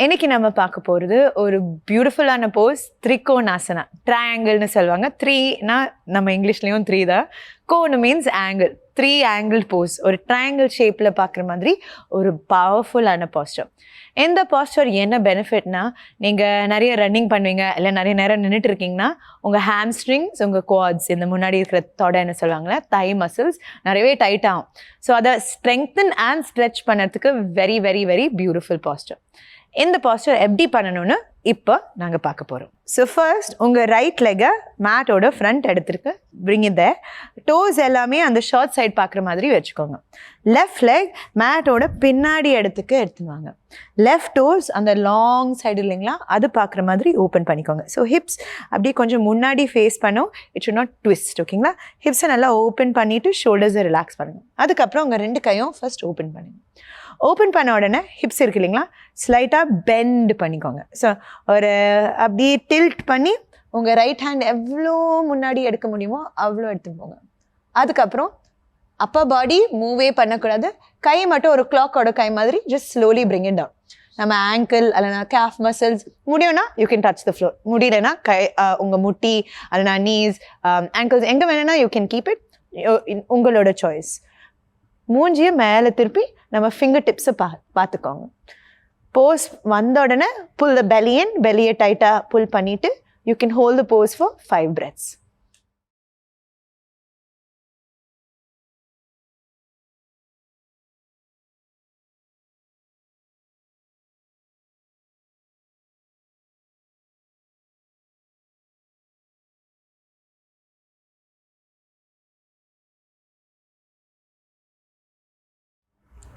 இன்னைக்கு நம்ம பார்க்க போகிறது ஒரு பியூட்டிஃபுல்லான போஸ் திரிகோணாசனா. ட்ரையாங்கிள்னு சொல்லுவாங்க. த்ரீனா நம்ம இங்கிலீஷ்லேயும் த்ரீ தான். கோன்னு மீன்ஸ் ஆங்கிள். 3 ஆங்கிள் போஸ். ஒரு ட்ரையாங்கிள் ஷேப்பில் பார்க்குற மாதிரி ஒரு பவர்ஃபுல்லான பாஸ்டர். இந்த பாஸ்டர் என்ன பெனிஃபிட்னா, நீங்கள் நிறைய ரன்னிங் பண்ணுவீங்க, இல்லை நிறைய நேரம் நின்றுட்டு இருக்கீங்கன்னா உங்கள் ஹாம்ஸ்ட்ரிங்ஸ், உங்கள் குவாட்ஸ், இந்த முன்னாடி இருக்கிற தொடைன்னு சொல்லுவாங்களே தை மசில்ஸ் நிறையவே டைட் ஆகும். ஸோ அதை ஸ்ட்ரெங்தன் அண்ட் ஸ்ட்ரெச் பண்ணுறதுக்கு very very very beautiful posture. இந்த பாஸ்டர் எப்படி பண்ணணும்னு இப்போ நாங்கள் பார்க்க போகிறோம். ஸோ ஃபர்ஸ்ட் உங்கள் ரைட் லெக்கை மேட்டோட ஃப்ரண்ட் எடுத்துருக்கு பிரிங் இட் தேர். டோஸ் எல்லாமே அந்த ஷார்ட் சைட் பார்க்குற மாதிரி வச்சுக்கோங்க. லெஃப்ட் லெக் மேட்டோட பின்னாடி எடுத்துவாங்க. லெஃப்ட் டோஸ் அந்த லாங் சைடு இல்லைங்களா, அது பார்க்குற மாதிரி ஓப்பன் பண்ணிக்கோங்க. ஸோ ஹிப்ஸ் அப்படியே கொஞ்சம் முன்னாடி ஃபேஸ் பண்ணும். It should not twist. ஓகேங்களா? ஹிப்ஸை நல்லா ஓப்பன் பண்ணிவிட்டு ஷோல்டர்ஸை ரிலாக்ஸ் பண்ணுங்கள். அதுக்கப்புறம் உங்கள் 2 கையும் ஃபர்ஸ்ட் ஓப்பன் பண்ணுங்கள். ஓப்பன் பண்ண உடனே ஹிப்ஸ் இருக்கு இல்லைங்களா, ஸ்லைட்டாக பெண்ட் பண்ணிக்கோங்க. ஸோ ஒரு அப்படியே டில்ட் பண்ணி உங்கள் ரைட் ஹேண்ட் எவ்வளோ முன்னாடி எடுக்க முடியுமோ அவ்வளோ எடுத்துன்னு போங்க. அதுக்கப்புறம் அப்பர் பாடி மூவே பண்ணக்கூடாது. கை மட்டும் ஒரு கிளாக்கோட கை மாதிரி just slowly bring it down. நம்ம ஆங்கிள் அல்லனா கேஃப் மசில்ஸ் முடியும்னா you can touch the floor. முடியலைன்னா கை உங்கள் முட்டி அல்லனா நீஸ் ஆங்கிள்ஸ் எங்கே வேணும்னா யூ கேன் கீப் இட். உங்களோட சாய்ஸ். மூஞ்சியை மேலே திருப்பி நம்ம ஃபிங்கர் டிப்ஸை பார்த்துக்கோங்க. போஸ் வந்த உடனே புல் த பெலியன், பெலியை டைட்டாக புல் பண்ணிவிட்டு you can hold the pose for 5 breaths.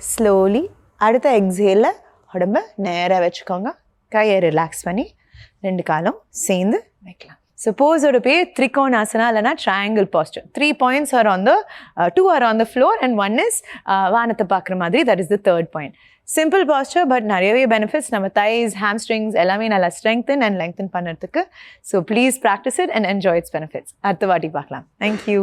Slowly அடுத்த எக்ஸேலில் உடம்பை நேராக வச்சுக்கோங்க. கையை ரிலாக்ஸ் பண்ணி 2 காலும் சேர்ந்து வைக்கலாம். ஸோ போஸோட பேர் திரிகோணாசனா இல்லைனா triangle pastor. 3 points are on the 2 are on the floor and 1 is வானத்தை பார்க்குற மாதிரி. That is the 3rd point. Simple pastor but நிறையவே பெனிஃபிட்ஸ். நம்ம தைஸ், ஹாம்ஸ்ட்ரிங்ஸ் எல்லாமே நல்லா ஸ்ட்ரெங்தன் அண்ட் லெங்தன் பண்ணுறதுக்கு. So please practice it and enjoy it's benefits. அடுத்த வாட்டி பார்க்கலாம். தேங்க்யூ.